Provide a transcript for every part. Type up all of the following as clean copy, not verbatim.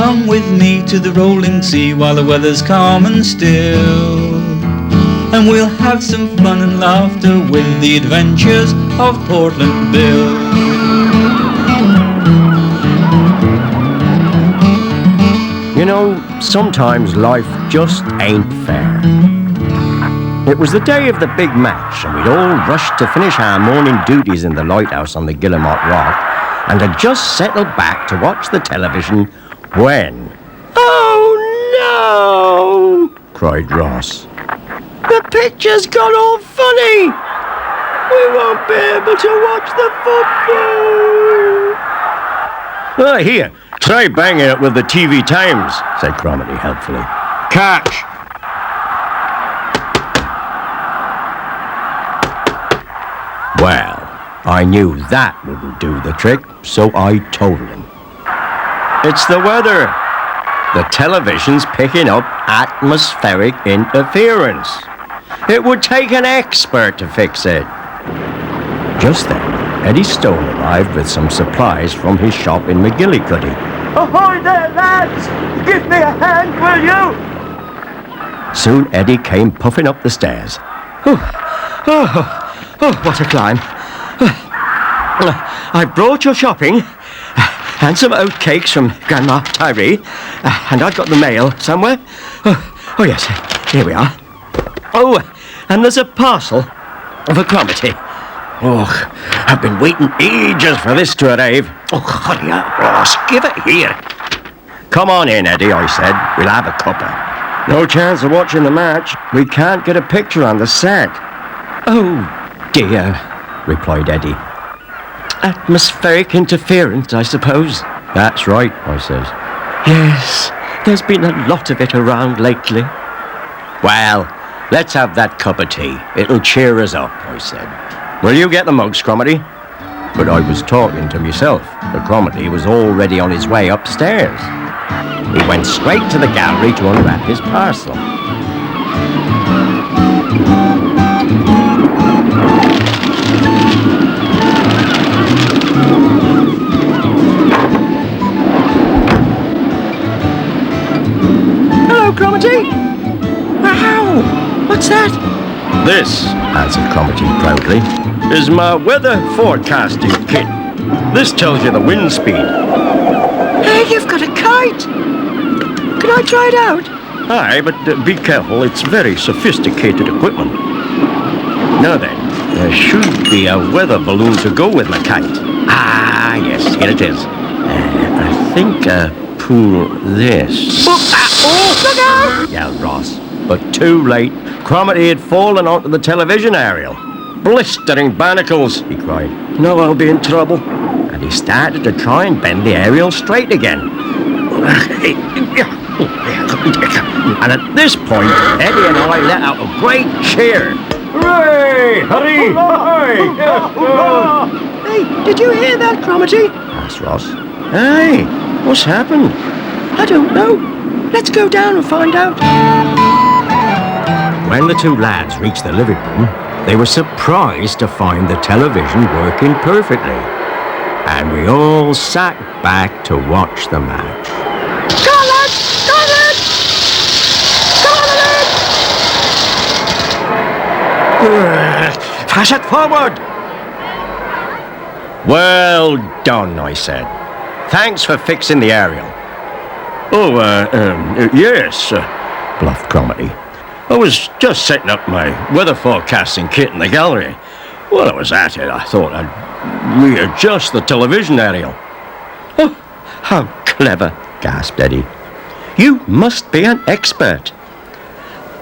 come with me to the rolling sea while the weather's calm and still, and we'll have some fun and laughter with the adventures of Portland Bill. You know, sometimes life just ain't fair. It was the day of the big match, and we'd all rushed to finish our morning duties in the lighthouse on the Guillemot Rock, and had just settled back to watch the television when... "Oh no!" cried Ross. "The picture's gone all funny! We won't be able to watch the football!" "Here, try banging it with the TV Times," said Cromarty helpfully. "Catch!" Well, I knew that wouldn't do the trick, so I told him. "It's the weather. The television's picking up atmospheric interference. It would take an expert to fix it." Just then, Eddie Stone arrived with some supplies from his shop in McGillicuddy. "Ahoy there, lads! Give me a hand, will you?" Soon Eddie came puffing up the stairs. Oh, what a climb. I brought your shopping, and some oatcakes from Grandma Tyree, and I've got the mail somewhere. Oh yes, here we are. Oh, and there's a parcel for Cromarty. Oh, I've been waiting ages for this to arrive. Oh, hurry up, Ross, give it here. "Come on in, Eddie," I said. "We'll have a cuppa." "No chance of watching the match. We can't get a picture on the set." "Oh, dear," replied Eddie. "Atmospheric interference, I suppose." "That's right," I says. "Yes, there's been a lot of it around lately." "Well, let's have that cup of tea. It'll cheer us up," I said. "Will you get the mugs, Cromarty?" But I was talking to myself, for Cromarty was already on his way upstairs. He went straight to the gallery to unwrap his parcel. "Hello, Cromarty!" "Wow! What's that?" "This," answered Cromarty proudly, "is my weather forecasting kit. This tells you the wind speed." "Hey, you've got a kite! Can I try it out?" "Aye, but be careful. It's very sophisticated equipment." Now then, there should be a weather balloon to go with my kite. Ah, yes, here it is. I think pull this. Oh, look out! Yelled Ross. But too late. Cromarty had fallen onto the television aerial. "Blistering barnacles!" he cried. "Now I'll be in trouble." And he started to try and bend the aerial straight again. And at this point, Eddie and I let out a great cheer. "Hooray! Hurry! Hey, did you hear that, Cromarty?" asked Ross. "Hey, what's happened?" "I don't know. Let's go down and find out." When the two lads reached the living room, they were surprised to find the television working perfectly. And we all sat back to watch the match. "Come on, lads! Come on, lads! Come on, lads!" "Pass it forward!" "Well done," I said. "Thanks for fixing the aerial." "Oh, yes," bluffed Cromarty. "I was just setting up my weather forecasting kit in the gallery. While I was at it, I thought I'd readjust the television aerial." "Oh, how clever," gasped Eddie. "You must be an expert.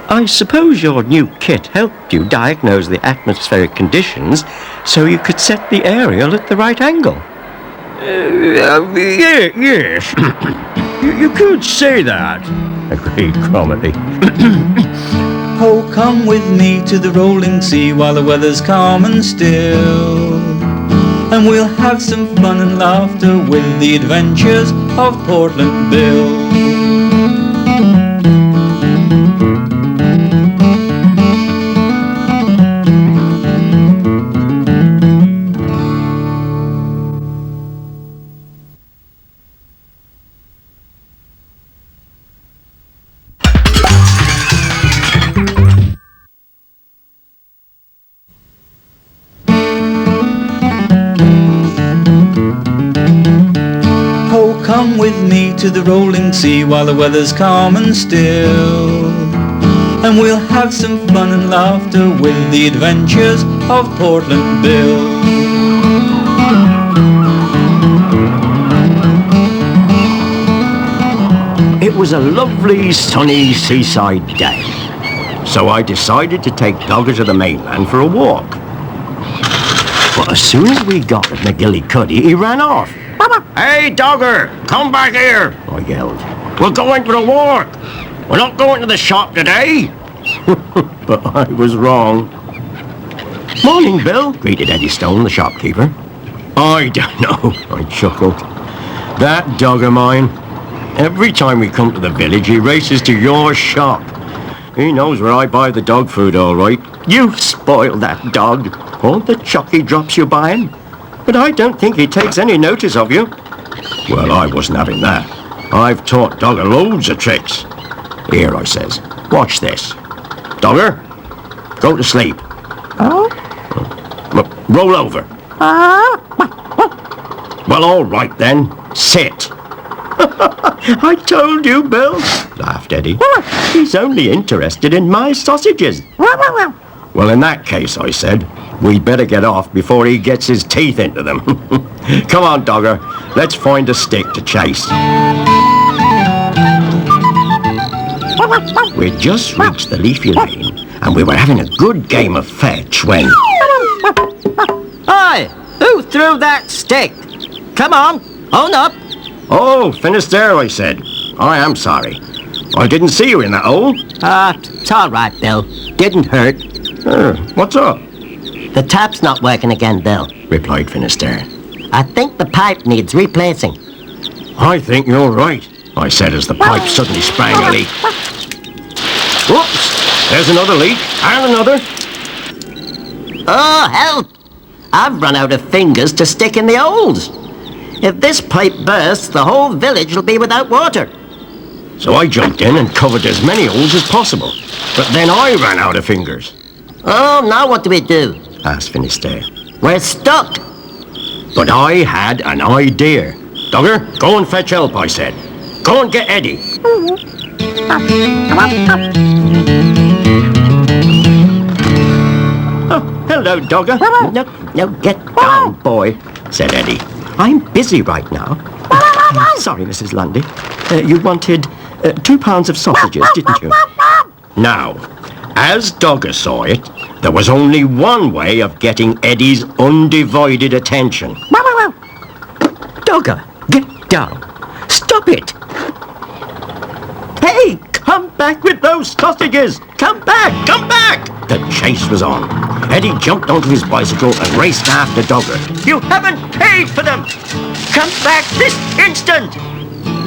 I suppose your new kit helped you diagnose the atmospheric conditions so you could set the aerial at the right angle." Yes. You could say that," agreed Cromarty. Oh, come with me to the rolling sea while the weather's calm and still, and we'll have some fun and laughter with the adventures of Portland Bill. with me to the rolling sea while the weather's calm and still. And we'll have some fun and laughter with the adventures of Portland Bill. It was a lovely, sunny seaside day, so I decided to take Dogger to the mainland for a walk. But as soon as we got at McGillycuddy, he ran off. "Hey, Dogger, come back here," I yelled. "We're going for a walk. We're not going to the shop today." But I was wrong. "Morning, Bill," greeted Eddie Stone, the shopkeeper. "I don't know," I chuckled. "That dog of mine, every time we come to the village, he races to your shop. He knows where I buy the dog food, all right. You spoil that dog. All the chucky drops you buy him. But I don't think he takes any notice of you." Well, I wasn't having that. "I've taught Dogger loads of tricks." "Here," I says, "watch this. Dogger, go to sleep. Roll over. Well, all right then. Sit." "I told you, Bill," laughed Eddie. "He's only interested in my sausages." "Well, in that case," I said, "we'd better get off before he gets his teeth into them." "Come on, Dogger, let's find a stick to chase." We'd just reached the leafy lane, and we were having a good game of fetch when... "Hi! Who threw that stick? Come on, own up!" "Oh, Finisterre," I said. "I am sorry. I didn't see you in that hole." It's all right, Bill. Didn't hurt. What's up?" The tap's not working again, Bill. replied Finisterre. I think the pipe needs replacing. "I think you're right," I said as the pipe suddenly sprang a leak. "Whoops! There's another leak, and another." Oh, help! I've run out of fingers to stick in the holes. If this pipe bursts, the whole village will be without water. So I jumped in and covered as many holes as possible. But then I ran out of fingers. Oh, now what do we do? asked Finisterre. We're stuck. But I had an idea. "Dogger, go and fetch help," I said. "Go and get Eddie." "Oh, hello, Dogger." No, get down, boy. said Eddie. I'm busy right now. Sorry, Mrs. Lundy. You wanted 2 pounds of sausages, didn't you? Now, as Dogger saw it, there was only one way of getting Eddie's undivided attention. Dogger, get down. Stop it. Hey, come back with those sausages. Come back, come back. The chase was on. Eddie jumped onto his bicycle and raced after Dogger. You haven't paid for them. Come back this instant.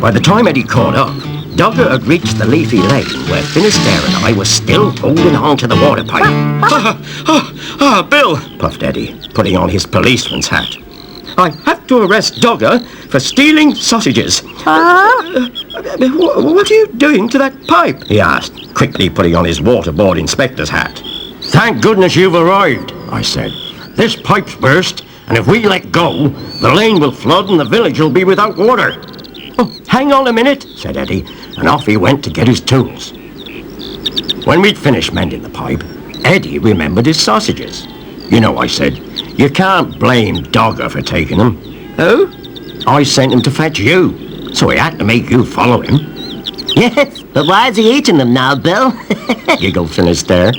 By the time Eddie caught up, Dogger had reached the leafy lane where Finisterre and I were still holding on to the water pipe. Bill, puffed Eddie, putting on his policeman's hat. "I have to arrest Dogger for stealing sausages." What are you doing to that pipe?" he asked, quickly putting on his waterboard inspector's hat. "Thank goodness you've arrived," I said. "This pipe's burst, and if we let go, the lane will flood and the village will be without water." "Oh, hang on a minute," said Eddie, and off he went to get his tools. When we'd finished mending the pipe, Eddie remembered his sausages. "You know," I said, "you can't blame Dogger for taking them." Who? "I sent him to fetch you, so he had to make you follow him." Yes, but why is he eating them now, Bill? Giggled Finisterre.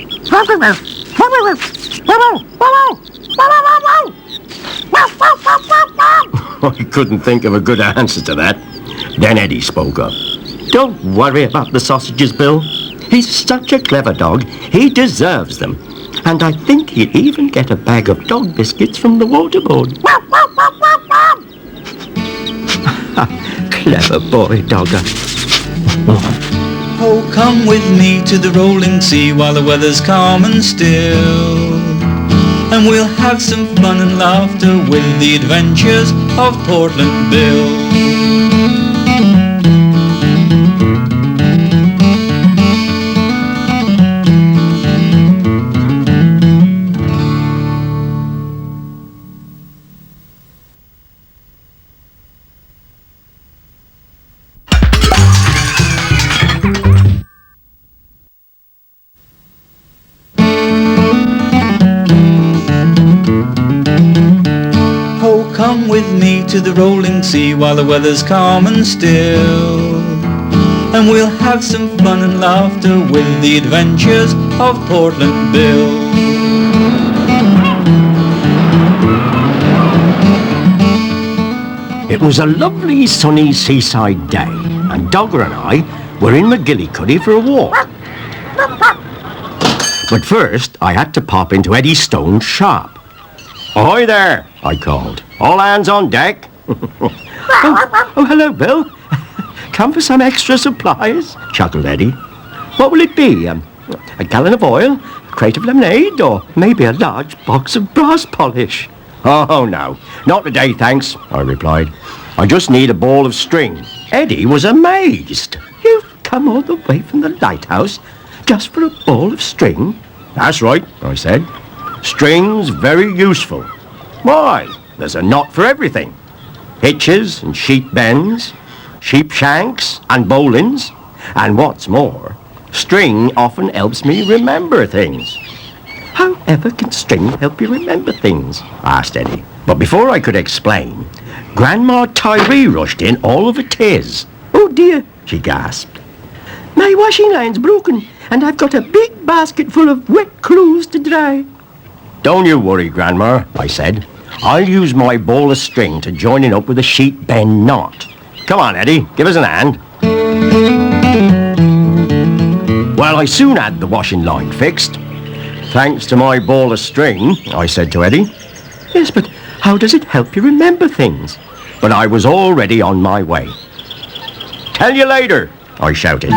I couldn't think of a good answer to that. Then Eddie spoke up. "Don't worry about the sausages, Bill. He's such a clever dog. He deserves them. And I think he'd even get a bag of dog biscuits from the waterboard." Clever boy, Dogger. Oh, come with me to the rolling sea while the weather's calm and still. And we'll have some fun and laughter with the adventures of Portland Bill. to the rolling sea while the weather's calm and still. And we'll have some fun and laughter with the adventures of Portland Bill. It was a lovely sunny seaside day, and Dogger and I were in McGillicuddy for a walk. But first, I had to pop into Eddie Stone's shop. "Ahoy there," I called. "All hands on deck." oh, hello, Bill. Come for some extra supplies? Chuckled Eddie. What will it be? A gallon of oil, a crate of lemonade, or maybe a large box of brass polish? Oh, no, not today, thanks, I replied. I just need a ball of string. Eddie was amazed. You've come all the way from the lighthouse just for a ball of string? That's right, I said. String's very useful. Why? There's a knot for everything. Hitches and sheep bends, sheep shanks and bowlines. And what's more, string often helps me remember things. However can string help you remember things? Asked Eddie. But before I could explain, Grandma Tyree rushed in all of a tiz. Oh dear, she gasped. My washing line's broken, and I've got a big basket full of wet clothes to dry. Don't you worry, Grandma, I said. I'll use my ball of string to join it up with a sheep bend knot. Come on, Eddie, give us a hand. Well, I soon had the washing line fixed. Thanks to my ball of string, I said to Eddie. Yes, but how does it help you remember things? But I was already on my way. Tell you later, I shouted.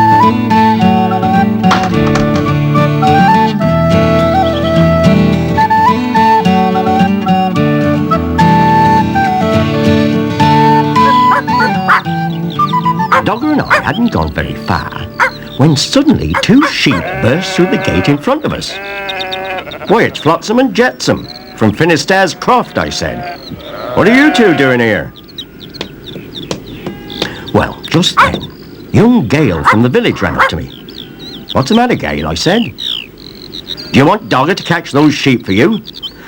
Dogger and I hadn't gone very far when suddenly two sheep burst through the gate in front of us. Why, it's Flotsam and Jetsam from Finisterre's Croft, I said. What are you two doing here? Well, just then, young Gale from the village ran up to me. What's the matter, Gale? I said. Do you want Dogger to catch those sheep for you?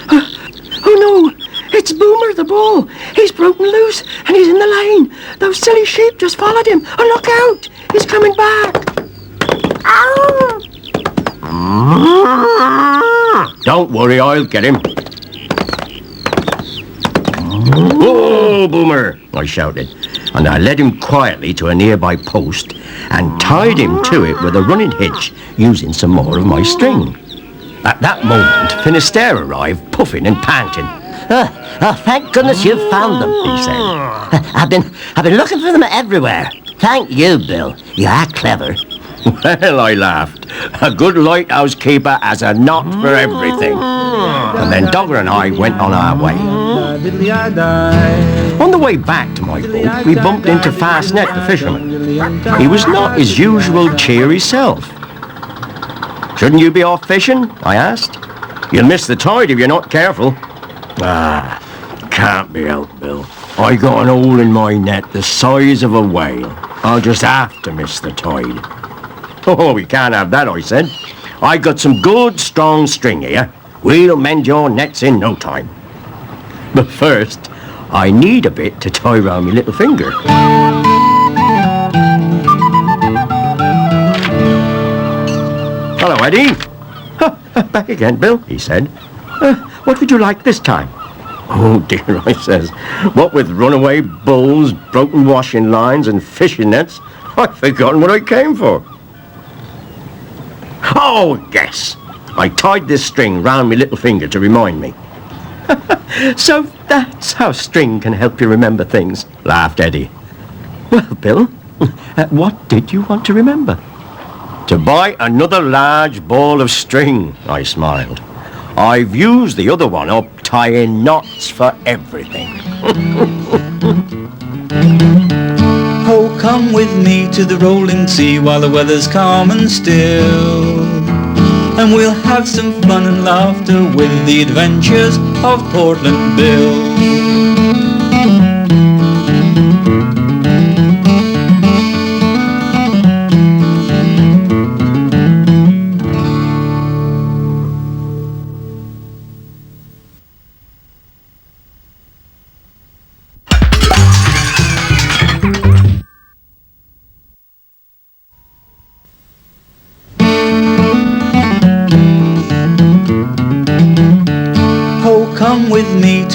Oh no, it's Boomer the bull. He's broken loose and he's in the lane. Those silly sheep just followed him. Oh, look out! He's coming back. Don't worry, I'll get him. Whoa, Boomer, I shouted, and I led him quietly to a nearby post and tied him to it with a running hitch using some more of my string. At that moment, Finisterre arrived, puffing and panting. Thank goodness you've found them, he said. I've been looking for them everywhere. Thank you, Bill. You are clever. Well, I laughed. A good lighthouse keeper has a knot for everything. And then Dogger and I went on our way. On the way back to my boat, we bumped into Fastnet, the fisherman. He was not his usual cheery self. Shouldn't you be off fishing? I asked. You'll miss the tide if you're not careful. Can't be helped, Bill. I got an hole in my net the size of a whale. I'll just have to miss the tide. Oh, we can't have that, I said. I got some good, strong string here. We'll mend your nets in no time. But first, I need a bit to tie round my little finger. Hello, Eddie. Back again, Bill, he said. What would you like this time? Oh, dear, I says. What with runaway bulls, broken washing lines and fishing nets, I've forgotten what I came for. Oh, yes. I tied this string round my little finger to remind me. So that's how string can help you remember things, laughed Eddie. Well, Bill, what did you want to remember? To buy another large ball of string, I smiled. I've used the other one up tying knots for everything. Oh, come with me to the rolling sea while the weather's calm and still. And we'll have some fun and laughter with the adventures of Portland Bill.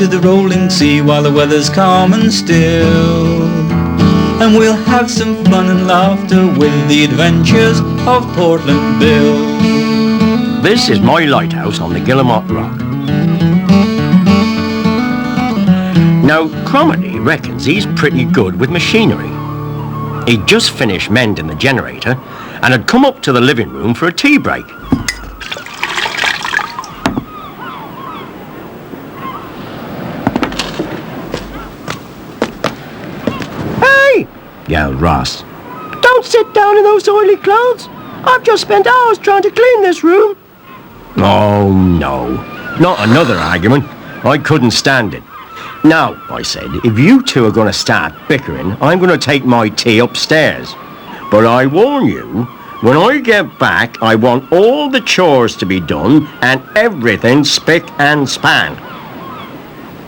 to the rolling sea while the weather's calm and still. And we'll have some fun and laughter with the adventures of Portland Bill. This is my lighthouse on the Guillemot Rock. Now, Cromarty reckons he's pretty good with machinery. He'd just finished mending the generator and had come up to the living room for a tea break. Hey! Yelled Ross. Don't sit down in those oily clothes. I've just spent hours trying to clean this room. Oh, no. Not another argument. I couldn't stand it. Now, I said, if you two are going to start bickering, I'm going to take my tea upstairs. But I warn you, when I get back, I want all the chores to be done and everything spick and span.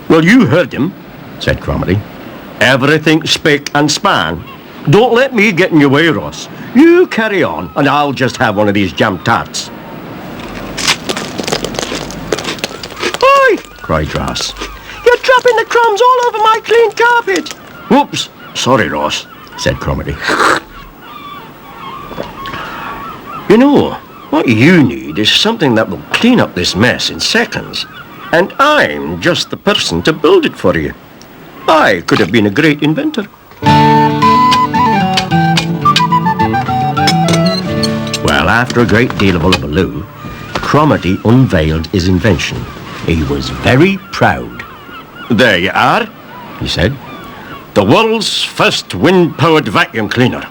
Well, you heard him, said Cromarty. Everything spick and span. Don't let me get in your way, Ross. You carry on, and I'll just have one of these jam tarts. Oi! Cried Ross. You're dropping the crumbs all over my clean carpet. Whoops. Sorry, Ross, said Cromarty. You know, what you need is something that will clean up this mess in seconds. And I'm just the person to build it for you. I could have been a great inventor. Well, after a great deal of hullabaloo, Cromarty unveiled his invention. He was very proud. There you are, he said. The world's first wind-powered vacuum cleaner.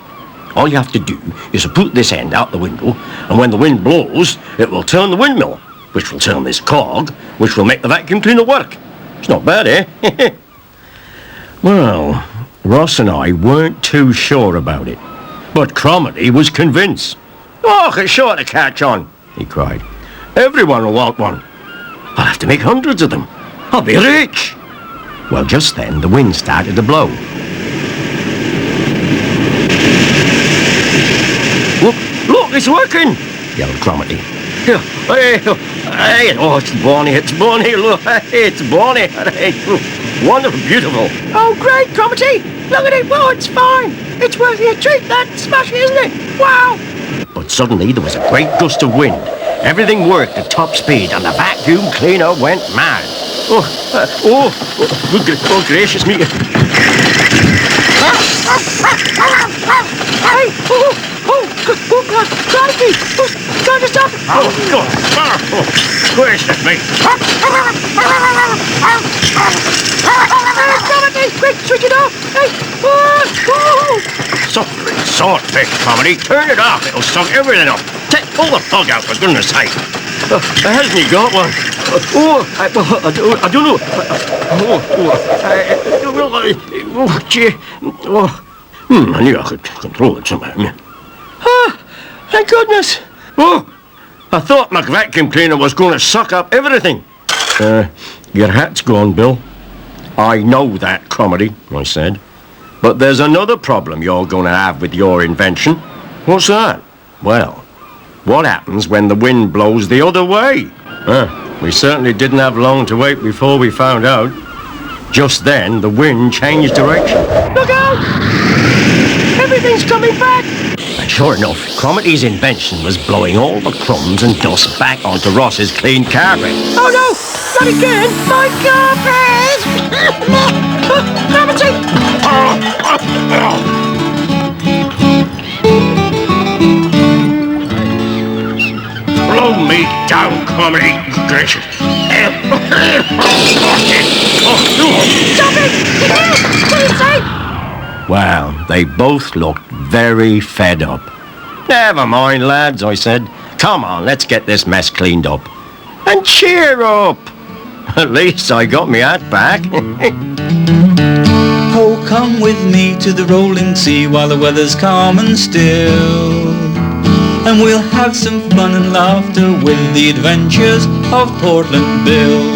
All you have to do is to put this end out the window, and when the wind blows, it will turn the windmill, which will turn this cog, which will make the vacuum cleaner work. It's not bad, eh? Well, Ross and I weren't too sure about it, but Cromarty was convinced. Oh, it's sure to catch on, he cried. Everyone will want one. I'll have to make hundreds of them. I'll be rich. Well, just then, the wind started to blow. Look, it's working, yelled Cromarty. Hey, oh, it's Bonnie, look, it's Bonnie. Wonderful, beautiful. Oh, great, Cromarty. Look at it, whoa, it's fine. It's worthy a treat, that smashing, isn't it? Wow. But suddenly, there was a great gust of wind. Everything worked at top speed, and the vacuum cleaner went mad. Oh, gracious me. Hey, crikey! Trying to stop it! Oh, God! Gracious me! Cromarty, quick, switch it off! Hey! Suffering swordfish, Cromarty. Turn it off, it'll suck everything up. Pull the plug out, for goodness sake. Hasn't he got one? I don't know. I knew I could control it somehow. Thank goodness. Oh, I thought my vacuum cleaner was going to suck up everything. Your hat's gone, Bill. I know that, Cromarty, I said. But there's another problem you're going to have with your invention. What's that? Well, what happens when the wind blows the other way? We certainly didn't have long to wait before we found out. Just then, the wind changed direction. Look out! Everything's coming back! And sure enough, Cromarty's invention was blowing all the crumbs and dust back onto Ross's clean carpet. Oh no! Not again! My carpet! Cromarty! Blow me down, Cromarty! Gracious! Stop it! What did he say? Well, they both looked very fed up. Never mind, lads, I said. Come on, let's get this mess cleaned up. And cheer up! At least I got me hat back. Oh, come with me to the rolling sea while the weather's calm and still. And we'll have some fun and laughter with the adventures of Portland Bill.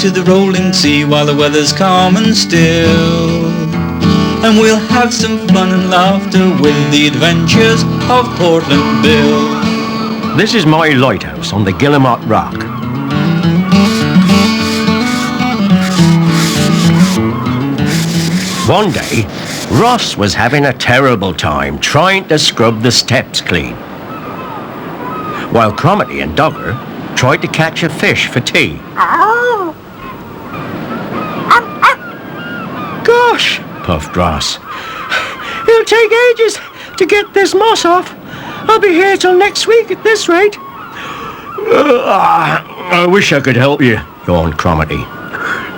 to the rolling sea while the weather's calm and still. And we'll have some fun and laughter with the adventures of Portland Bill. This is my lighthouse on the Guillemot Rock. One day, Ross was having a terrible time trying to scrub the steps clean, while Cromitty and Dogger tried to catch a fish for tea. Gosh, puffed Ross. It'll take ages to get this moss off. I'll be here till next week at this rate. I wish I could help you, yawned Cromitty.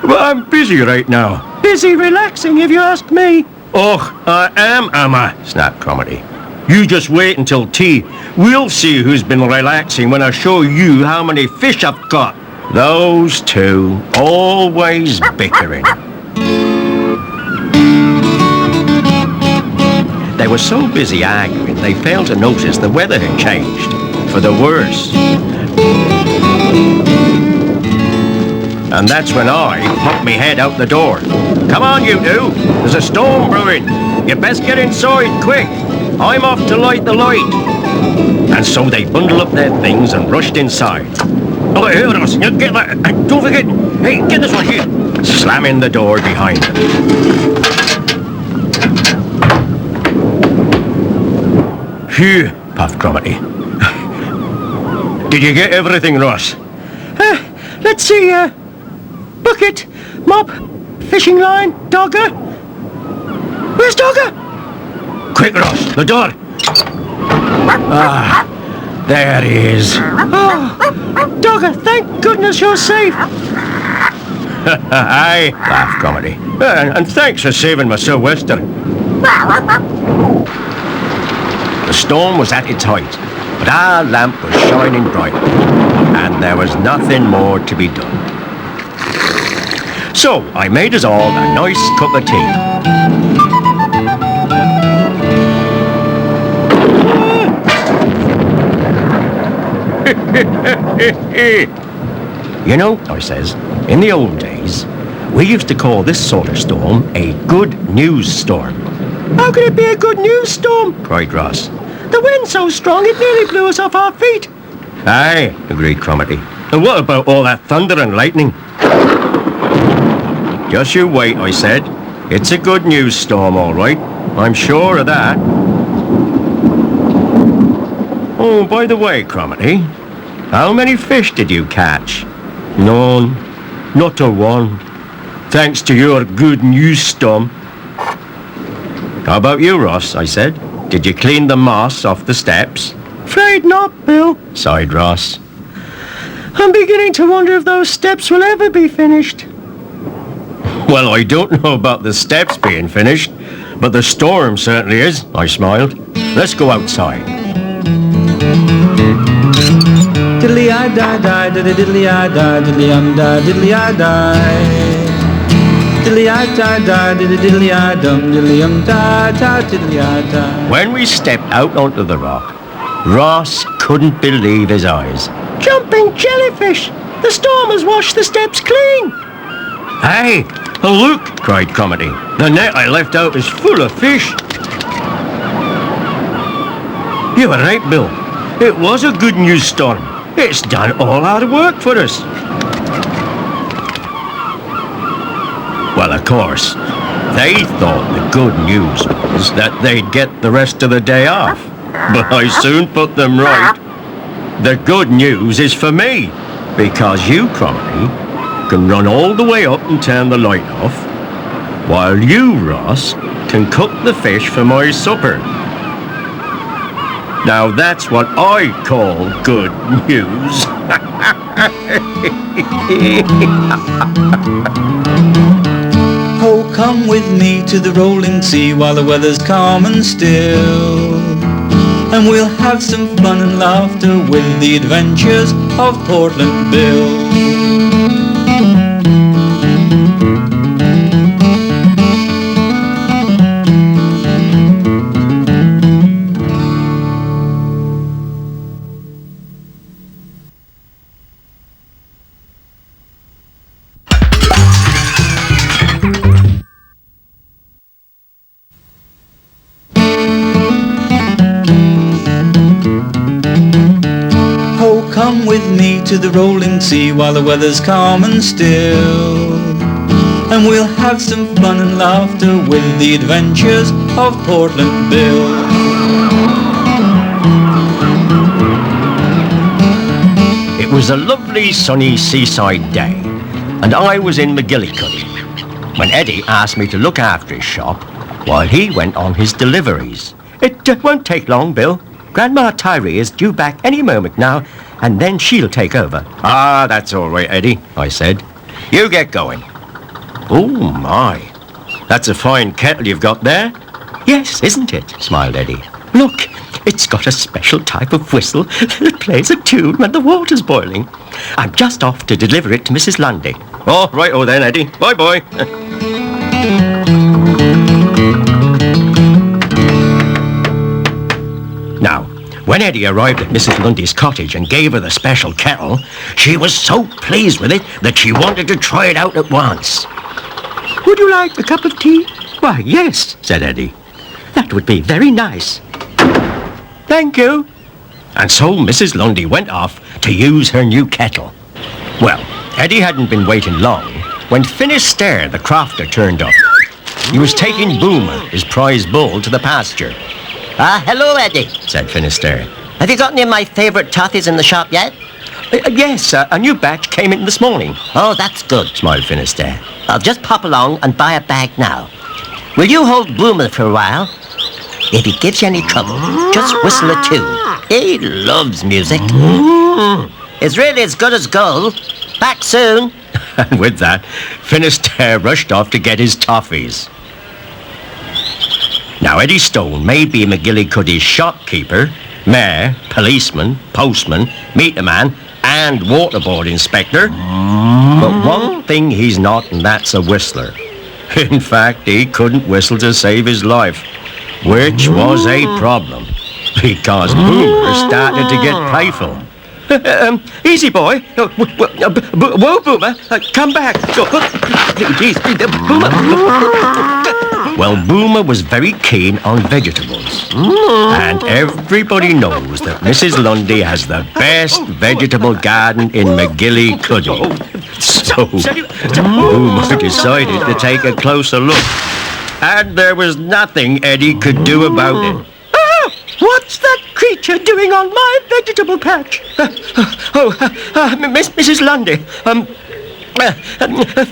But I'm busy right now. Busy relaxing, if you ask me. Oh, I am I? Snapped Cromitty. You just wait until tea. We'll see who's been relaxing when I show you how many fish I've caught. Those two, always bickering. They were so busy arguing, they failed to notice the weather had changed, for the worse. And that's when I popped me head out the door. Come on, you two. There's a storm brewing. You best get inside, quick. I'm off to light the light. And so they bundled up their things and rushed inside. Oh, here, Ross, you get that. And don't forget. Hey, get this one here. Slamming the door behind them. Phew, puffed Cromitty. Did you get everything, Ross? Let's see, bucket, mop, fishing line, Dogger. Where's Dogger? Quick, Ross, the door. Ah, there he is. Oh, Dogger, thank goodness you're safe. Aye, laughed Cromitty. And thanks for saving my sou'wester. The storm was at its height, but our lamp was shining bright, and there was nothing more to be done. So I made us all a nice cup of tea. You know, I says, in the old days, we used to call this sort of storm a good news storm. How could it be a good news storm? Cried Ross. The wind's so strong it nearly blew us off our feet. Aye, agreed Cromitty. And what about all that thunder and lightning? Just you wait, I said. It's a good news storm, all right. I'm sure of that. Oh, by the way, Cromitty, how many fish did you catch? None. Not a one. Thanks to your good news storm. How about you, Ross? I said. Did you clean the moss off the steps? Afraid not, Bill, sighed Ross. I'm beginning to wonder if those steps will ever be finished. Well, I don't know about the steps being finished, but the storm certainly is, I smiled. Let's go outside. Diddly-I-die-die, diddly-diddly-I-die, diddly-um-die, diddly-I-die. Diddly-I-die-die, diddly-diddly-I-dum, diddly-um-die-die, diddly-I-die. When we stepped out onto the rock, Ross couldn't believe his eyes. Jumping jellyfish! The storm has washed the steps clean! Hey, look, cried Cromitty. The net I left out is full of fish. You were right, Bill. It was a good news storm. It's done all our work for us. Well, of course, they thought the good news was that they'd get the rest of the day off. But I soon put them right. The good news is for me, because you, Cromitty, can run all the way up and turn the light off, while you, Ross, can cook the fish for my supper. Now that's what I call good news. Oh, come with me to the rolling sea while the weather's calm and still. And we'll have some fun and laughter with the adventures of Portland Bill. come with me to the rolling sea while the weather's calm and still, and we'll have some fun and laughter with the adventures of Portland Bill. It was a lovely sunny seaside day, and I was in McGillicuddy when Eddie asked me to look after his shop while he went on his deliveries. It won't take long, Bill. Grandma Tyree is due back any moment now, and then she'll take over. Ah, that's all right, Eddie, I said. You get going. Oh, my. That's a fine kettle you've got there. Yes, isn't it? Smiled Eddie. Look, it's got a special type of whistle that plays a tune when the water's boiling. I'm just off to deliver it to Mrs. Lundy. Oh, right-o then, Eddie. Bye-bye. Now, when Eddie arrived at Mrs. Lundy's cottage and gave her the special kettle, she was so pleased with it that she wanted to try it out at once. Would you like a cup of tea? Why, yes, said Eddie. That would be very nice. Thank you. And so Mrs. Lundy went off to use her new kettle. Well, Eddie hadn't been waiting long when Finisterre the crofter turned up. He was taking Boomer, his prize bull, to the pasture. Hello, Eddie, said Finisterre. have you got any of my favourite toffees in the shop yet? Yes, a new batch came in this morning. Oh, that's good, Smiled Finisterre. I'll just pop along and buy a bag now. Will you hold Boomer for a while? If he gives you any trouble, just whistle a tune. He loves music. It's really as good as gold. Back soon. And with that, Finisterre rushed off to get his toffees. Now, Eddie Stone may be McGillicuddy's shopkeeper, mayor, policeman, postman, meter man, and waterboard inspector. But one thing he's not, and that's a whistler. In fact, he couldn't whistle to save his life, which was a problem, because Boomer started to get playful. Easy, boy. Whoa, Boomer. Come back. Please, Boomer. Well, Boomer was very keen on vegetables. And everybody knows that Mrs. Lundy has the best vegetable garden in McGillicuddy. So Boomer decided to take a closer look. And there was nothing Eddie could do about it. What's that creature doing on my vegetable patch? Mrs. Lundy,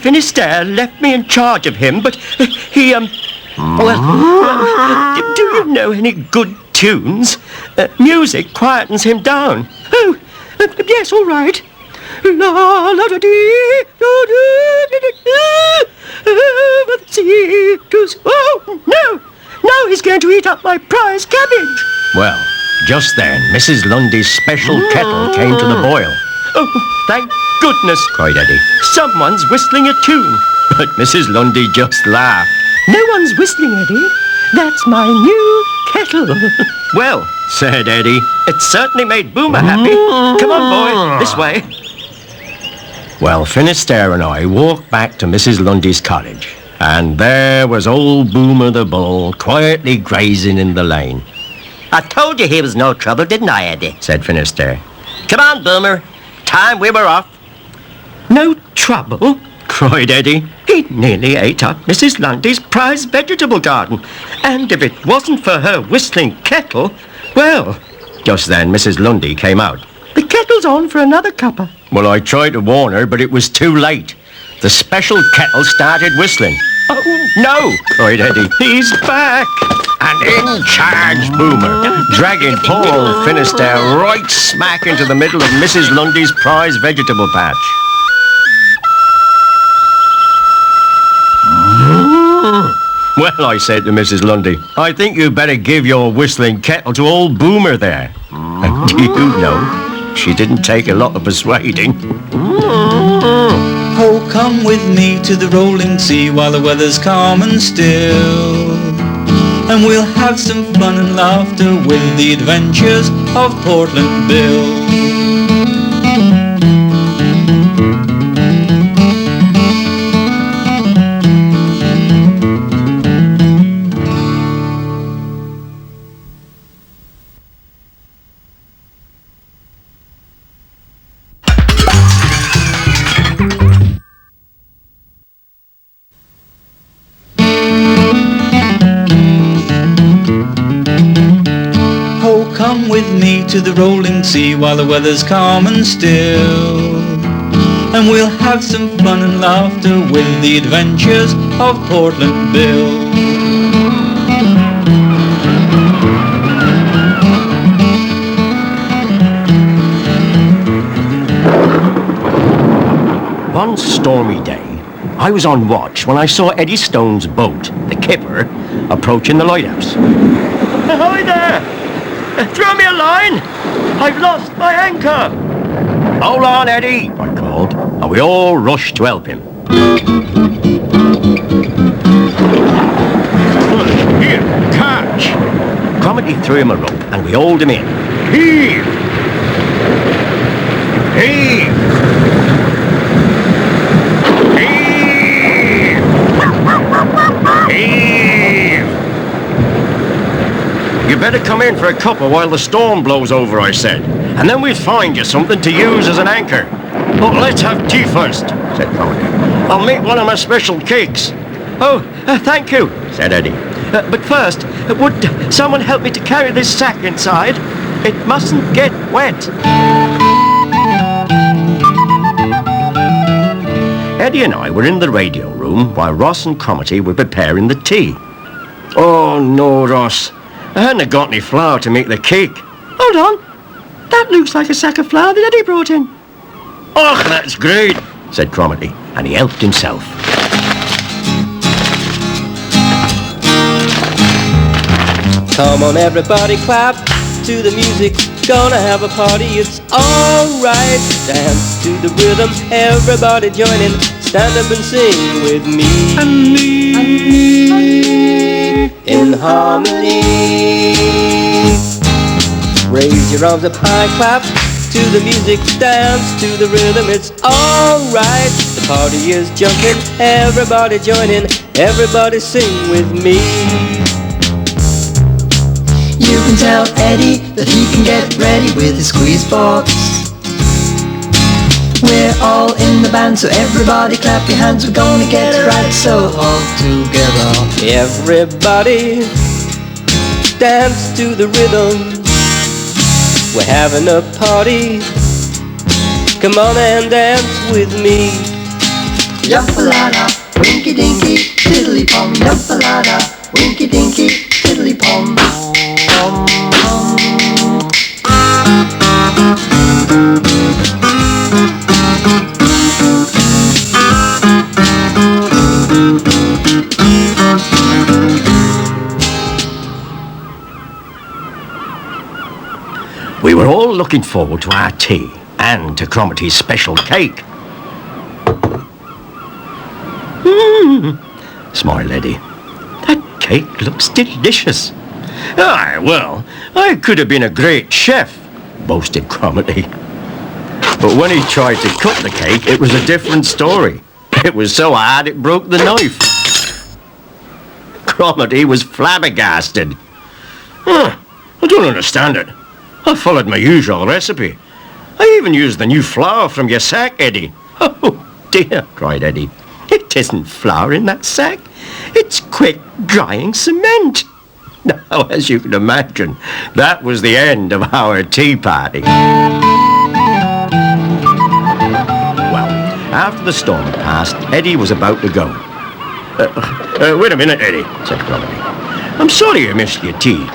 Finisterre left me in charge of him, but he, do you know any good tunes? Music quietens him down. Oh, yes, all right. La la da dee, da dee, oh, no! Now he's going to eat up my prize cabbage. Well, just then, Mrs. Lundy's special kettle came to the boil. Oh, thank goodness, cried Eddie. Someone's whistling a tune. But Mrs. Lundy just laughed. No one's whistling, Eddie. That's my new kettle. Well, said Eddie, it certainly made Boomer happy. Come on, boy, this way. Well, Finisterre and I walked back to Mrs. Lundy's cottage. And there was old Boomer the bull, quietly grazing in the lane. I told you he was no trouble, didn't I, Eddie? Said Finisterre. Come on, Boomer. Time we were off. No trouble? Cried Eddie. He nearly ate up Mrs. Lundy's prize vegetable garden. And if it wasn't for her whistling kettle, well... Just then, Mrs. Lundy came out. The kettle's on for another cuppa. Well, I tried to warn her, but it was too late. The special kettle started whistling. Oh, no, cried Eddie. He's back. And in charged Boomer, dragging poor old Finisterre right smack into the middle of Mrs. Lundy's prize vegetable patch. Well, I said to Mrs. Lundy, I think you'd better give your whistling kettle to old Boomer there. And do you know, she didn't take a lot of persuading. Oh, come with me to the rolling sea while the weather's calm and still, and we'll have some fun and laughter with the adventures of Portland Bill. with me to the rolling sea while the weather's calm and still. And we'll have some fun and laughter with the adventures of Portland Bill. One stormy day, I was on watch when I saw Eddie Stone's boat, the Kipper, approaching the lighthouse. Hi there! Throw me a line! I've lost my anchor! Hold on, Eddie, I called, and we all rushed to help him. Here, catch! Cromarty threw him a rope, and we hauled him in. Heave! Heave! You better come in for a cuppa while the storm blows over, I said, and then we'll find you something to use as an anchor. But let's have tea first, said Cromarty. I'll make one of my special cakes. Oh, thank you, said Eddie. But first, would someone help me to carry this sack inside? It mustn't get wet. Eddie and I were in the radio room while Ross and Cromarty were preparing the tea. Oh, no, Ross. I hadn't got any flour to make the cake. Hold on. That looks like a sack of flour that Eddie brought in. Oh, that's great, said Cromarty, and he helped himself. Come on everybody, clap to the music. Gonna have a party, it's alright. Dance to the rhythm, everybody join in. Stand up and sing with me. And me. In harmony. Raise your arms up high, clap to the music. Dance to the rhythm, it's alright. The party is jumping, everybody join in. Everybody sing with me. You can tell Eddie that he can get ready with his squeeze box. We're all in the band, so everybody clap your hands. We're gonna get it right, so all together. Everybody dance to the rhythm. We're having a party. Come on and dance with me. Yumpa-la-la, winky-dinky, tiddly-pom. Yumpa-la-la, winky-dinky, tiddly-pom. We were all looking forward to our tea and to Cromarty's special cake. Smiled Eddie. That cake looks delicious. Aye, well, I could have been a great chef, boasted Cromarty. But when he tried to cut the cake, it was a different story. It was so hard it broke the knife. Cromarty was flabbergasted. I don't understand it. I followed my usual recipe. I even used the new flour from your sack, Eddie. Oh, dear, cried Eddie. It isn't flour in that sack. It's quick-drying cement. Now, as you can imagine, that was the end of our tea party. Well, after the storm had passed, Eddie was about to go. Wait a minute, Eddie, said Cromarty. I'm sorry I missed your tea.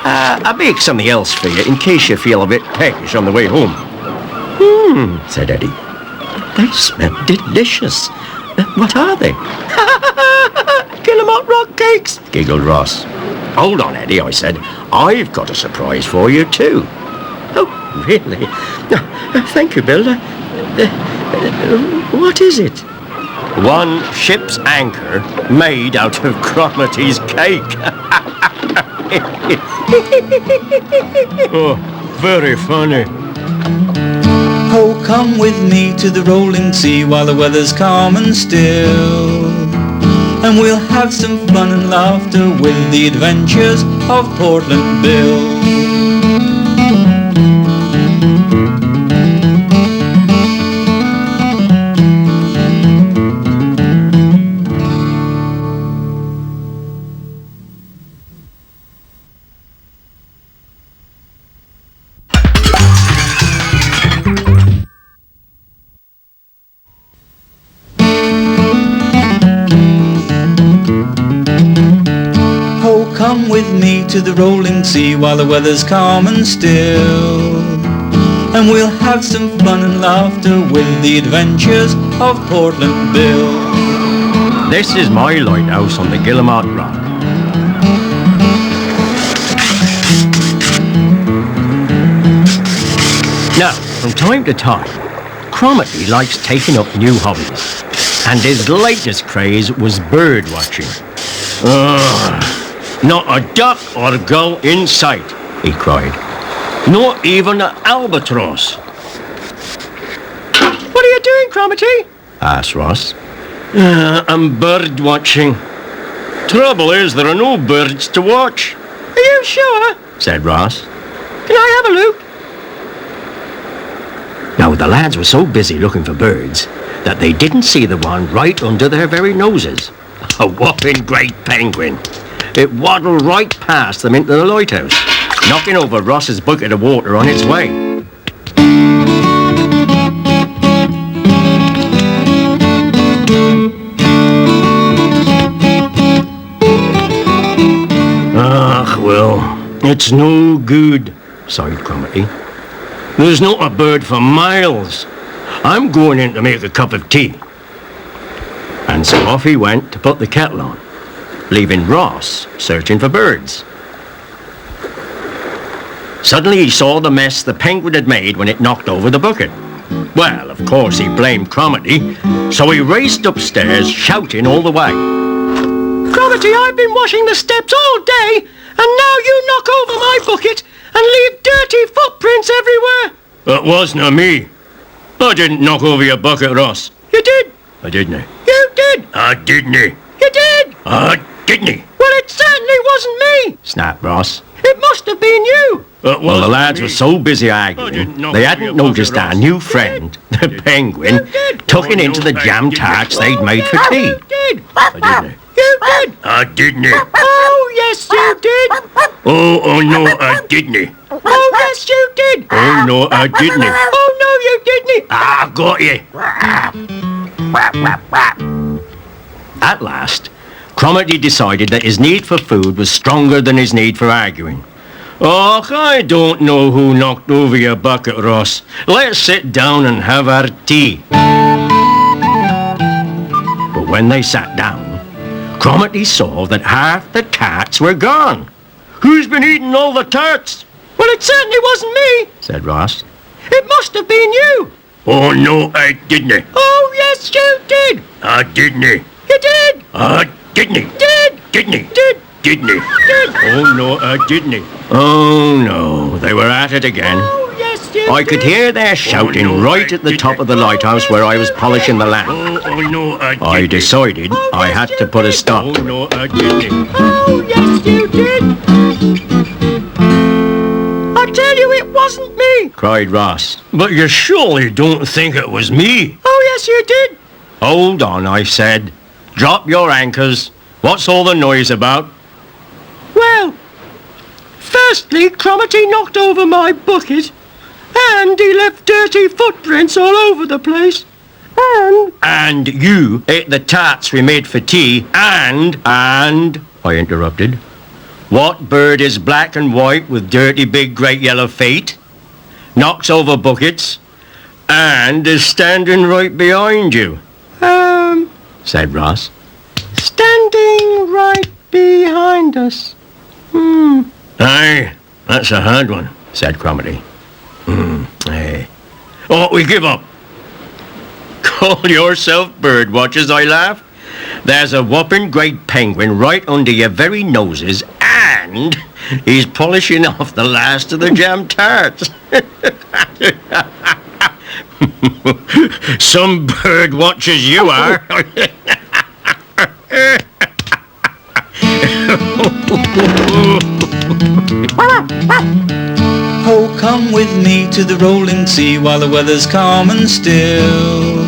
I'll make something else for you in case you feel a bit peckish on the way home. Said Eddie. They smell delicious. What are they? Guillemot rock cakes, giggled Ross. Hold on, Eddie, I said. I've got a surprise for you, too. Oh, really? Thank you, Bill. What is it? One ship's anchor made out of Cromarty's cake. Oh, very funny. Oh, come with me to the rolling sea while the weather's calm and still. And we'll have some fun and laughter with the adventures of Portland Bill. with me to the rolling sea while the weather's calm and still, and we'll have some fun and laughter with the adventures of Portland Bill. This is my lighthouse on the Guillemot Rock. Now, from time to time, Cromarty likes taking up new hobbies, and his latest craze was bird watching. Not a duck or gull in sight, he cried. Not even an albatross. What are you doing, Cromarty? Asked Ross. I'm bird watching. Trouble is, there are no birds to watch. Are you sure? Said Ross. Can I have a look? Now, the lads were so busy looking for birds that they didn't see the one right under their very noses. A whopping great penguin. It waddled right past them into the lighthouse, knocking over Ross's bucket of water on its way. Ah, well, it's no good, sighed Cromarty. There's not a bird for miles. I'm going in to make a cup of tea. And so off he went to put the kettle on, leaving Ross searching for birds. Suddenly he saw the mess the penguin had made when it knocked over the bucket. Well, of course he blamed Cromarty, so he raced upstairs shouting all the way. Cromarty, I've been washing the steps all day, and now you knock over my bucket and leave dirty footprints everywhere. It wasn't me. I didn't knock over your bucket, Ross. You did. I didn't. You did. I didn't. You did. I didn't. Well, it certainly wasn't me, snapped Ross. It must have been you. Well, the lads were so busy arguing, they hadn't noticed our new friend, the penguin, tucking into the jam tarts they'd made for tea. You did. I didn't. You did. I didn't. Oh, yes, you did. Oh, no, I didn't. Oh, yes, you did. Oh, no, I didn't. Oh, no, you didn't. I got you. At last, Cromarty decided that his need for food was stronger than his need for arguing. Oh, I don't know who knocked over your bucket, Ross. Let's sit down and have our tea. But when they sat down, Cromarty saw that half the tarts were gone. Who's been eating all the tarts? Well, it certainly wasn't me, said Ross. It must have been you. Oh, no, I didn't. Oh, yes, you did. I didn't. You did. I didn't. Did. Didn't. Did. Didn't. Did. Oh, no, I didn't. Oh, no, they were at it again. Oh, yes, you I could hear their shouting right at the top of the lighthouse where I was polishing the lamp. Oh, no, I decided I had to put a stop. Oh, no, I didn't. Oh, yes, you did. I tell you, it wasn't me, cried Ross. But you surely don't think it was me? Oh, yes, you did. Hold on, I said. Drop your anchors. What's all the noise about? Well, firstly, Cromarty knocked over my bucket, and he left dirty footprints all over the place. And you ate the tarts we made for tea, and, I interrupted. What bird is black and white with dirty big great yellow feet, knocks over buckets, and is standing right behind you? Said Ross. Standing right behind us. Aye, that's a hard one, said Cromarty. Aye. Oh, we give up. Call yourself bird watchers, I laughed. There's a whopping great penguin right under your very noses, and he's polishing off the last of the jam tarts. Some bird watchers you are. Oh, come with me to the rolling sea while the weather's calm and still,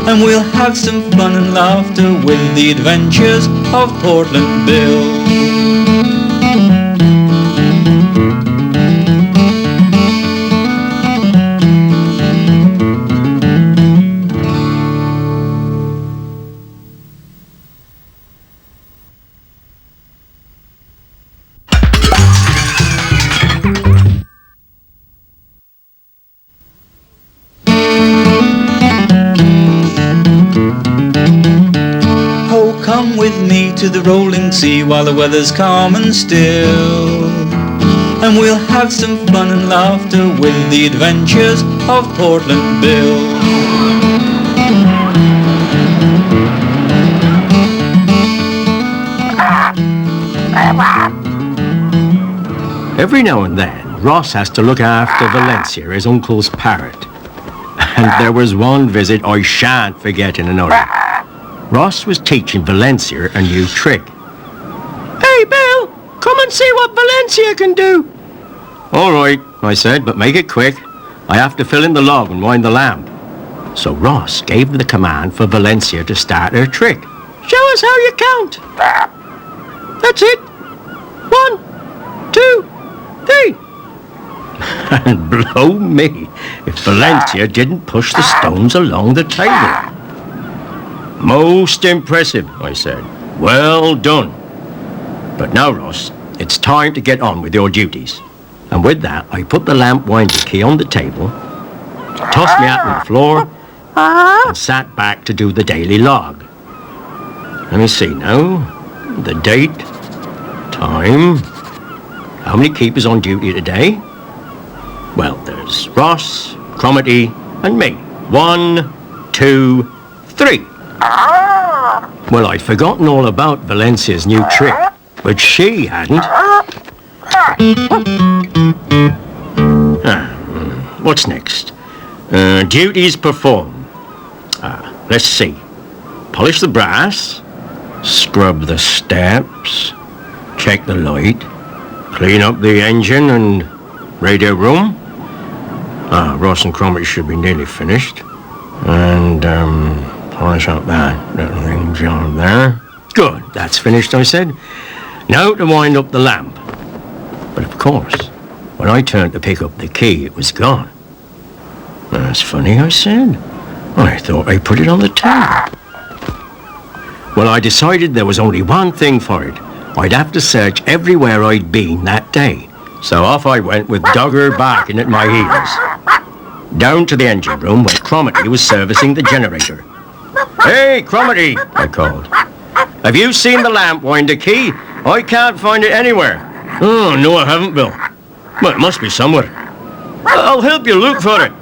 and we'll have some fun and laughter with the adventures of Portland Bill. to the rolling sea while the weather's calm and still. And we'll have some fun and laughter with the adventures of Portland Bill. Every now and then, Ross has to look after Valencia, his uncle's parrot. And there was one visit I shan't forget in another. Ross was teaching Valencia a new trick. "Hey, Bill, come and see what Valencia can do." "All right," I said, "but make it quick. I have to fill in the log and wind the lamp." So Ross gave the command for Valencia to start her trick. "Show us how you count." "That's it. 1, 2, 3. And blow me if Valencia didn't push the stones along the table. "Most impressive," I said. "Well done. But now, Ross, it's time to get on with your duties." And with that, I put the lamp winder key on the table, tossed my hat on the floor, and sat back to do the daily log. Let me see now. The date, time, how many keepers on duty today? Well, there's Ross, Cromitty, and me. 1, 2, 3. Well, I'd forgotten all about Valencia's new trick, but she hadn't. What's next? Duties performed. Let's see. Polish the brass, scrub the steps, check the light, clean up the engine and radio room. Ross and Cromitty should be nearly finished. And polish up that little ring jar there. Good, that's finished, I said. Now to wind up the lamp. But of course, when I turned to pick up the key, it was gone. "That's funny," I said. "I thought I put it on the table." Well, I decided there was only one thing for it. I'd have to search everywhere I'd been that day. So off I went with Dogger barking at my heels. Down to the engine room where Cromitty was servicing the generator. "Hey, Cromitty," I called. "Have you seen the lamp winder key? I can't find it anywhere." "Oh, no, I haven't, Bill. Well, it must be somewhere." "I'll help you look for it."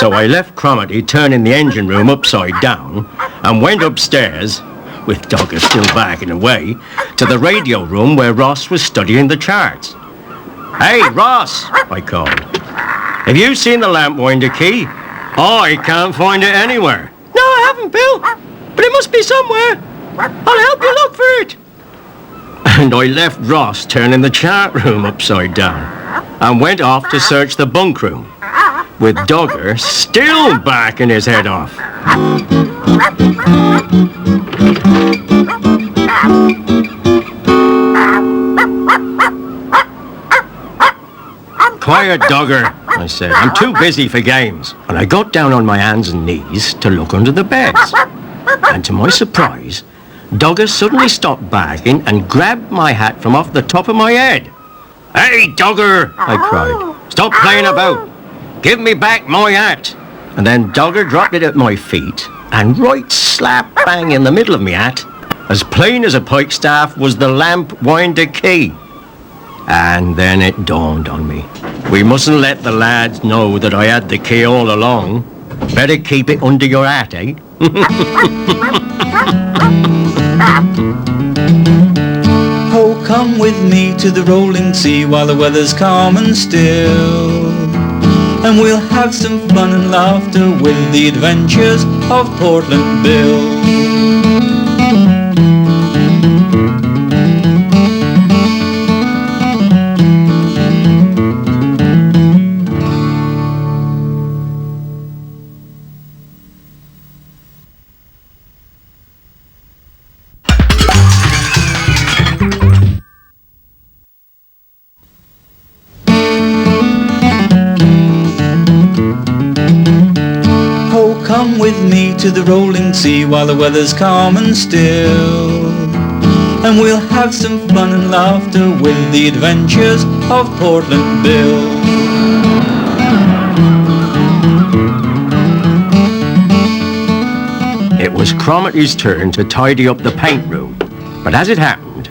So I left Cromitty turning the engine room upside down and went upstairs, with Dogger still backing away, to the radio room where Ross was studying the charts. "Hey, Ross," I called. "Have you seen the lamp winder key? I can't find it anywhere." "No, I haven't, Bill. But it must be somewhere. I'll help you look for it." And I left Ross turning the chart room upside down and went off to search the bunk room, with Dogger still backing his head off. "Quiet, Dogger," I said. "I'm too busy for games." And I got down on my hands and knees to look under the beds. And to my surprise, Dogger suddenly stopped barking and grabbed my hat from off the top of my head. "Hey, Dogger," I cried. "Stop playing about. Give me back my hat." And then Dogger dropped it at my feet, and right slap bang in the middle of me hat, as plain as a pikestaff, was the lamp winder key. And then it dawned on me. We mustn't let the lads know that I had the key all along. Better keep it under your hat, eh? Oh, come with me to the rolling sea while the weather's calm and still. And we'll have some fun and laughter with the adventures of Portland Bill. Come with me to the rolling sea while the weather's calm and still. And we'll have some fun and laughter with the adventures of Portland Bill. It was Cromitty's turn to tidy up the paint room. But as it happened,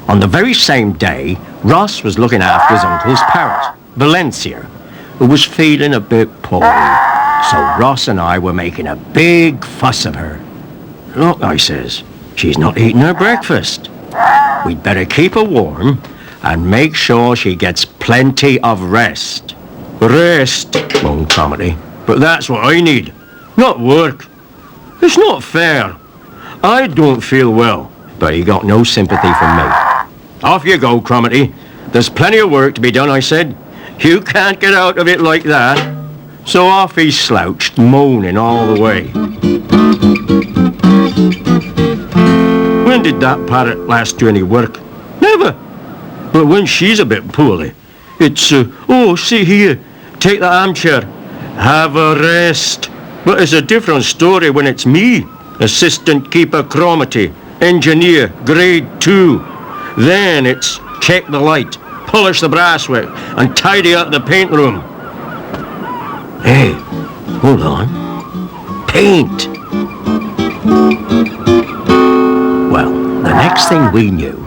on the very same day, Ross was looking after his uncle's parrot, Valencia, who was feeling a bit poorly. So Ross and I were making a big fuss of her. Look, I says, she's not eating her breakfast. We'd better keep her warm and make sure she gets plenty of rest. Rest, moaned Cromarty. But that's what I need, not work. It's not fair. I don't feel well. But he got no sympathy from me. Off you go, Cromarty. There's plenty of work to be done, I said. You can't get out of it like that. So off he slouched, moaning all the way. When did that parrot last do any work? Never. But when she's a bit poorly, it's, oh, see here, take that armchair. Have a rest. But it's a different story when it's me, Assistant Keeper Cromarty, Engineer, Grade 2. Then it's check the light, polish the brasswork, and tidy up the paint room. Hey, hold on. Paint. Well, the next thing we knew,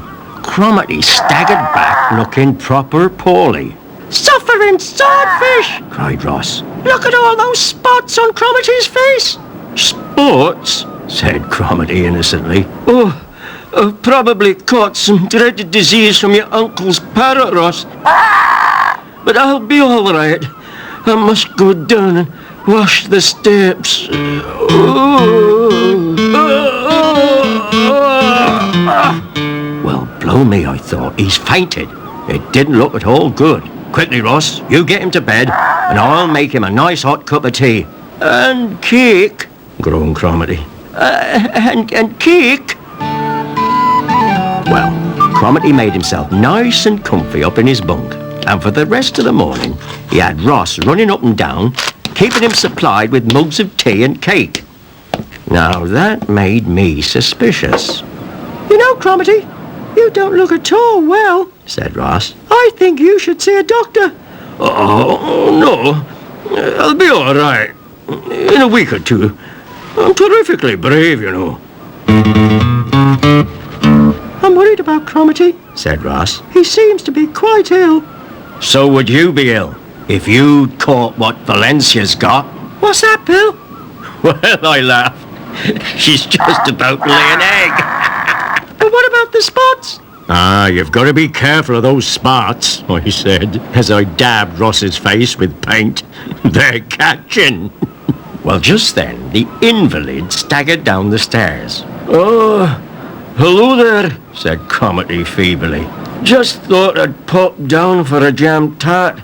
Cromarty staggered back looking proper poorly. Suffering swordfish! Cried Ross. Look at all those spots on Cromarty's face! Spots? Said Cromarty innocently. Oh, I've probably caught some dreaded disease from your uncle's parrot, Ross. But I'll be all right. I must go down and wash the steps. Well, blow me, I thought. He's fainted. It didn't look at all good. Quickly, Ross, you get him to bed, and I'll make him a nice hot cup of tea. And cake, groaned Cromarty. And cake? Well, Cromarty made himself nice and comfy up in his bunk, and for the rest of the morning, he had Ross running up and down, keeping him supplied with mugs of tea and cake. Now, that made me suspicious. You know, Cromarty, you don't look at all well, said Ross. I think you should see a doctor. Oh, no. I'll be all right. In a week or two. I'm terrifically brave, you know. I'm worried about Cromarty, said Ross. He seems to be quite ill. So would you be ill, if you'd caught what Valencia's got? What's that, Bill? Well, I laughed. She's just about to lay an egg. But what about the spots? Ah, you've got to be careful of those spots, I said, as I dabbed Ross's face with paint. They're catching. Well, just then, the invalid staggered down the stairs. Oh, hello there, said Cromarty feebly. Just thought I'd pop down for a jam tart.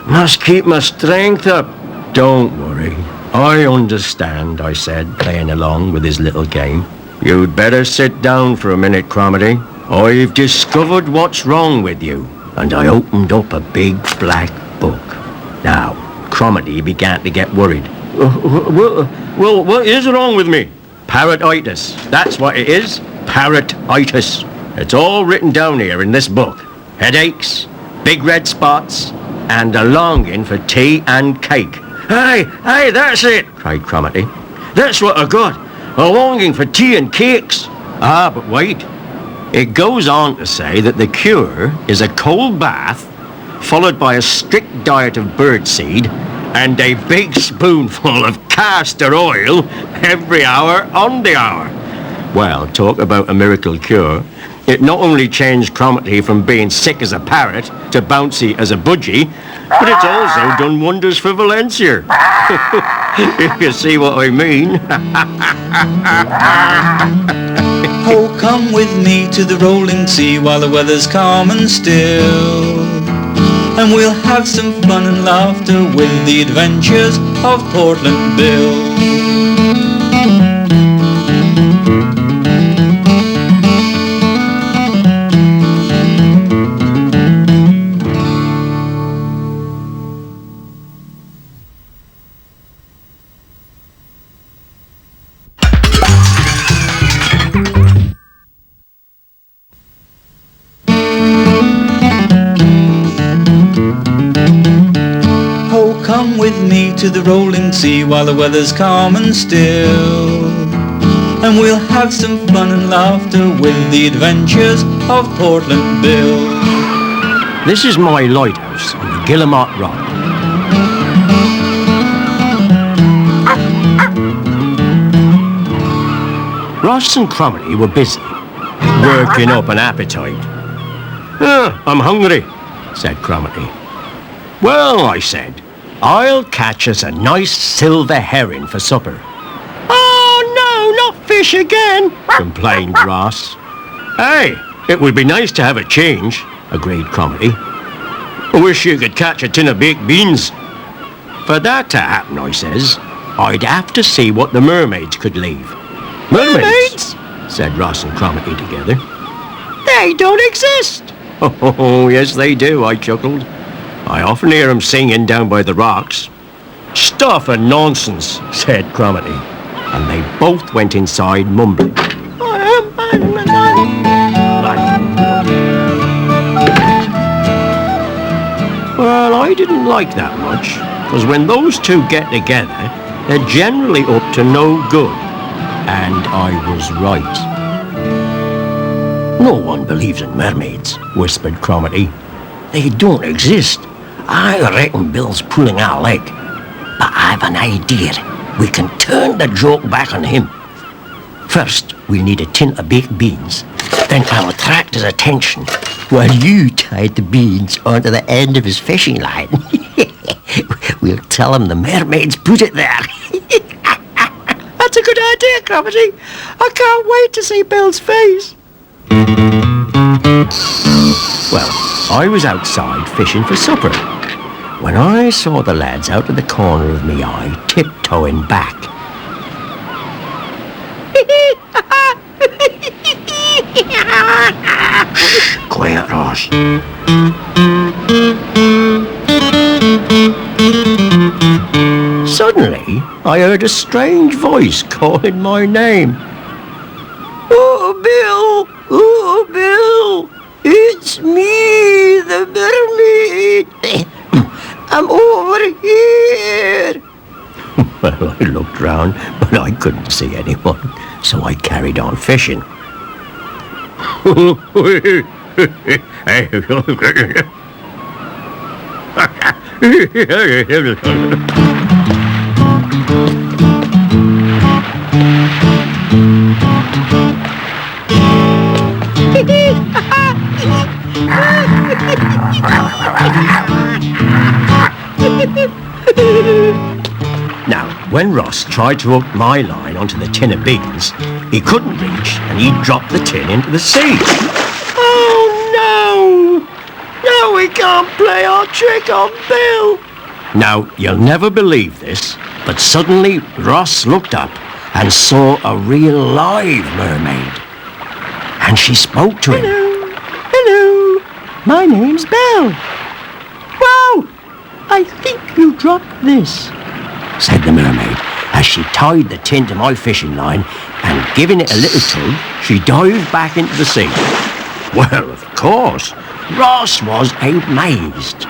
Must keep my strength up. Don't worry. I understand, I said, playing along with his little game. You'd better sit down for a minute, Cromarty. I've discovered what's wrong with you. And I opened up a big black book. Now, Cromarty began to get worried. Well, what is wrong with me? Parrotitis. That's what it is. Parrotitis. It's all written down here in this book. Headaches, big red spots, and a longing for tea and cake. Hey, that's it, cried Cromarty. That's what I got. A longing for tea and cakes. Ah, but wait. It goes on to say that the cure is a cold bath, followed by a strict diet of birdseed, and a big spoonful of castor oil every hour on the hour. Well, talk about a miracle cure. It not only changed Cromarty from being sick as a parrot to bouncy as a budgie, but it's also done wonders for Valencia. If you see what I mean. Oh, come with me to the rolling sea while the weather's calm and still, and we'll have some fun and laughter with the adventures of Portland Bill. Come with me to the rolling sea while the weather's calm and still, and and we'll have some fun and laughter with the adventures of Portland Bill. This is my lighthouse on the Guillemot Rock. Ross and Cromarty were busy, working up an appetite. I'm hungry, said Cromarty. Well, I said, I'll catch us a nice silver herring for supper. Oh, no, not fish again, complained Ross. Hey, it would be nice to have a change, agreed Cromarty. I wish you could catch a tin of baked beans. For that to happen, I says, I'd have to see what the mermaids could leave. Mermaids? Said Ross and Cromarty together. They don't exist. Oh, yes they do, I chuckled. I often hear 'em singing down by the rocks. Stuff and nonsense, said Cromarty. And they both went inside mumbling. Well, I didn't like that much, because when those two get together, they're generally up to no good. And I was right. No one believes in mermaids, whispered Cromarty. They don't exist. I reckon Bill's pulling our leg. But I've an idea. We can turn the joke back on him. First, we'll need a tin of baked beans. Then I'll attract his attention while you tied the beans onto the end of his fishing line. We'll tell him the mermaids put it there. That's a good idea, Cromarty. I can't wait to see Bill's face. Well, I was outside fishing for supper when I saw the lads out of the corner of me eye tiptoeing back. Shh, quiet, Ross. Suddenly, I heard a strange voice calling my name. Oh, Bill! Oh, Bill! It's me, the mermaid! I'm over here! Well, I looked round, but I couldn't see anyone, so I carried on fishing. Now, when Ross tried to hook my line onto the tin of beans, he couldn't reach and he dropped the tin into the sea. Oh no! Now we can't play our trick on Bill! Now, you'll never believe this, but suddenly Ross looked up and saw a real live mermaid. And she spoke to him. Hello, hello, my name's Belle. Wow, I think you dropped this, said the mermaid, as she tied the tin to my fishing line and giving it a little tug, she dived back into the sea. Well, of course, Ross was amazed.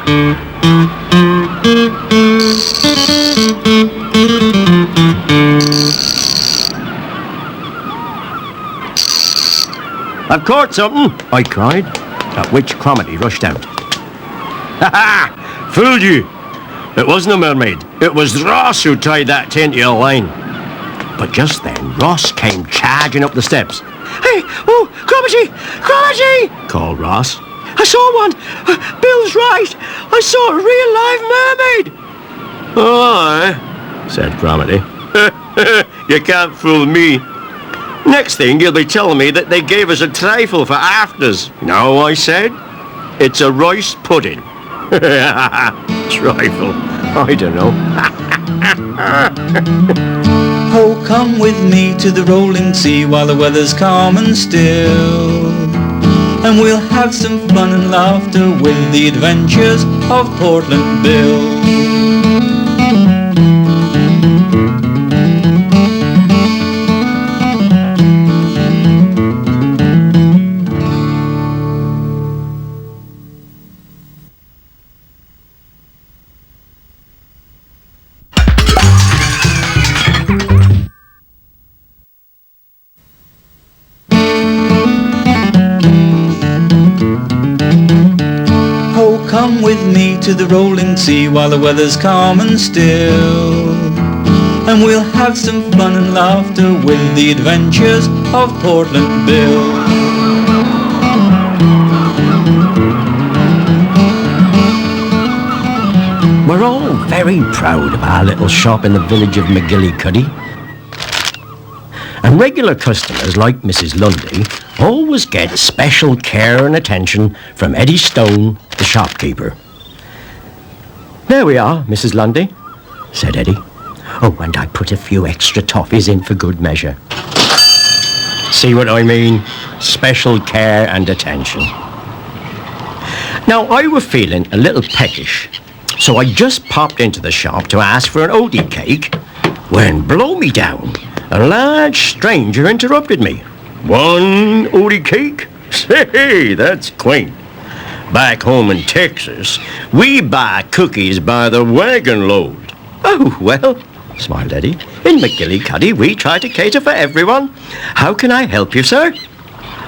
I've caught something, I cried, at which Cromarty rushed out. Ha ha! Fooled you! It wasn't a mermaid. It was Ross who tied that tin to your line. But just then, Ross came charging up the steps. Hey! Oh, Cromarty! Cromarty! Called Ross. I saw one! Bill's right! I saw a real live mermaid! Oh, aye, said Cromarty. You can't fool me. Next thing, you'll be telling me that they gave us a trifle for afters. No, I said. It's a rice pudding. Trifle. I don't know. Oh, come with me to the rolling sea while the weather's calm and still, and we'll have some fun and laughter with the adventures of Portland Bill. to the rolling sea while the weather's calm and still. And we'll have some fun and laughter with the adventures of Portland Bill. We're all very proud of our little shop in the village of McGillycuddy. And regular customers like Mrs. Lundy always get special care and attention from Eddie Stone, the shopkeeper. There we are, Mrs. Lundy, said Eddie. Oh, and I put a few extra toffees in for good measure. See what I mean? Special care and attention. Now, I were feeling a little peckish, so I just popped into the shop to ask for an oatie cake when, blow me down, a large stranger interrupted me. One oatie cake? Say, that's quaint. Back home in Texas, we buy cookies by the wagon load. Oh, well, smiled Eddie. In McGillycuddy, we try to cater for everyone. How can I help you, sir?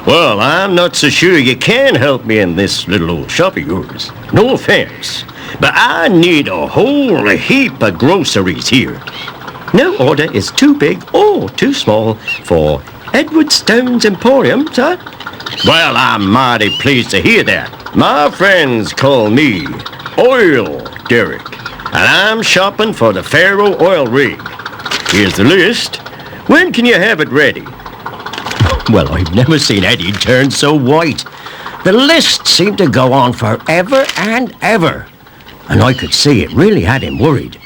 Well, I'm not so sure you can help me in this little old shop of yours. No offense, but I need a whole heap of groceries here. No order is too big or too small for Edward Stone's Emporium, sir. Well, I'm mighty pleased to hear that. My friends call me Oil Derek, and I'm shopping for the Faro oil rig. Here's the list. When can you have it ready? Well, I've never seen Eddie turn so white. The list seemed to go on forever and ever, and I could see it really had him worried.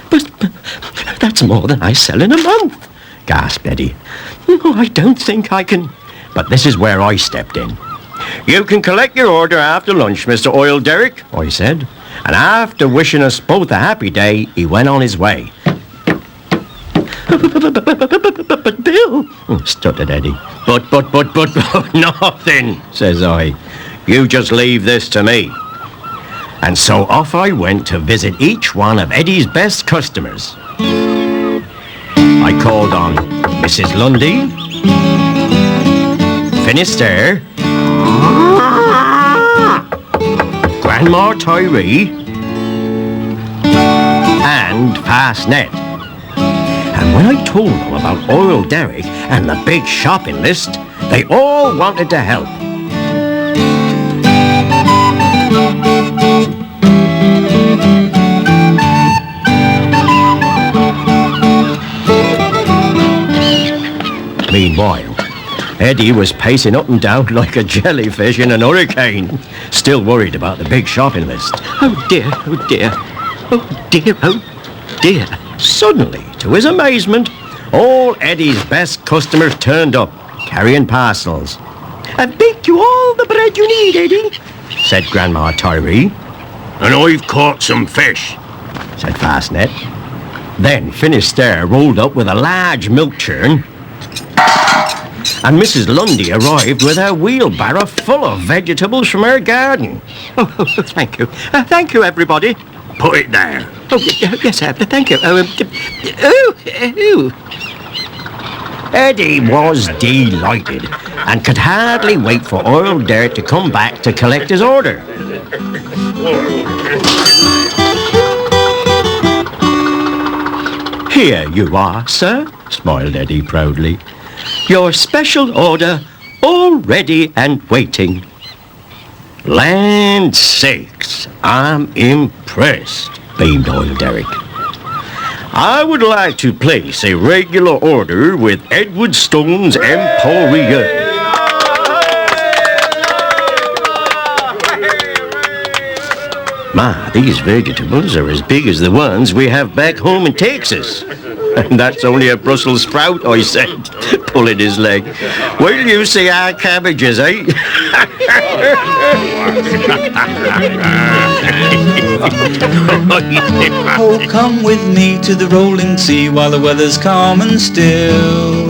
But that's more than I sell in a month, gasped Eddie. No, I don't think I can. But this is where I stepped in. You can collect your order after lunch, Mr. Oil Derrick, I said. And after wishing us both a happy day, he went on his way. But Bill, stuttered Eddie. But, nothing, says I. You just leave this to me. And so off I went to visit each one of Eddie's best customers. I called on Mrs. Lundy, Finisterre, Grandma Tyree, and Fastnet. And when I told them about Oil Derrick and the big shopping list, they all wanted to help. Meanwhile, Eddie was pacing up and down like a jellyfish in an hurricane, still worried about the big shopping list. Oh dear, oh dear, oh dear, oh dear. Suddenly, to his amazement, all Eddie's best customers turned up, carrying parcels. I've baked you all the bread you need, Eddie, said Grandma Tyree. And I've caught some fish, said Fastnet. Then Finisterre rolled up with a large milk churn, and Mrs. Lundy arrived with her wheelbarrow full of vegetables from her garden. Oh, thank you. Thank you, everybody. Put it there. Oh, yes, sir. Thank you. Eddie was delighted and could hardly wait for Oil Derrick to come back to collect his order. Here you are, sir, smiled Eddie proudly. Your special order all ready and waiting. Land sakes, I'm impressed, beamed Oil Derrick. I would like to place a regular order with Edward Stone's Emporium. Ma, these vegetables are as big as the ones we have back home in Texas. And that's only a Brussels sprout, I said, pulling his leg. Wait till you see our cabbages, eh? Oh, come with me to the rolling sea while the weather's calm and still.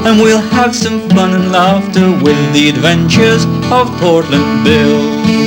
And we'll have some fun and laughter with the adventures of Portland Bill.